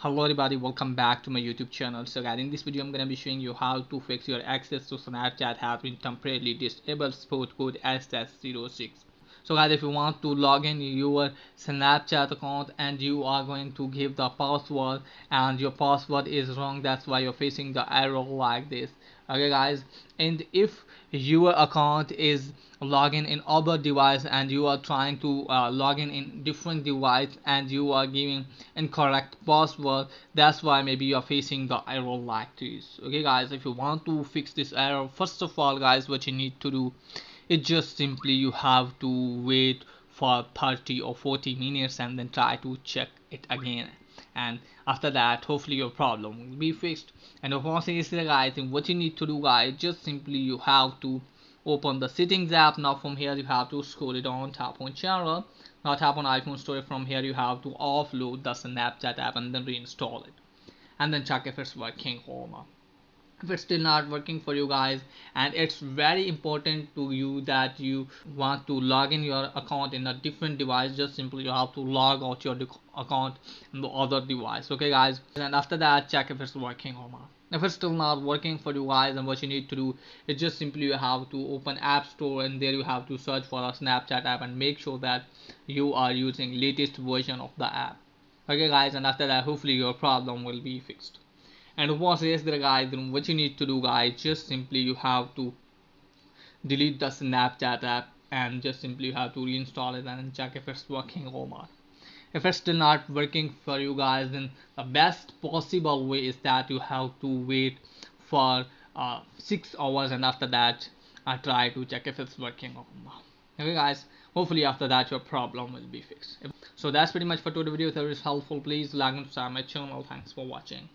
Hello everybody, welcome back to my YouTube channel. So guys, in this video I'm gonna be showing you how to fix your access to Snapchat has been temporarily disabled support code S-06. So guys, if you want to log in your Snapchat account and you are going to give the password and your password is wrong, that's why you're facing the error like this. Okay guys, and if your account is login in other device and you are trying to log in different device and you are giving incorrect password, that's why maybe you are facing the error like this. Okay guys, if you want to fix this error, first of all guys, what you need to do is just simply you have to wait for 30 or 40 minutes and then try to check it again, and after that hopefully your problem will be fixed. And of course is guys, what you need to do guys, just simply you have to open the settings app. Now from here you have to scroll it on, tap on channel, now tap on iPhone store. From here you have to offload the Snapchat app and then reinstall it, and then check if it's working or not. If it's still not working for you guys, and it's very important to you that you want to log in your account in a different device, just simply you have to log out your account in the other device. Okay guys, and after that check if it's working or not. If it's still not working for you guys, and what you need to do is just simply you have to open App Store and there you have to search for a Snapchat app and make sure that you are using latest version of the app. Okay guys, and after that hopefully your problem will be fixed. And once is there guys, then what you need to do guys, just simply you have to delete the Snapchat app and just simply you have to reinstall it and check if it's working or not. If it's still not working for you guys, then the best possible way is that you have to wait for 6 hours, and after that try to check if it's working or not. Okay guys, hopefully after that your problem will be fixed. So that's pretty much for today's video. If it is helpful, please like and subscribe my channel. Thanks for watching.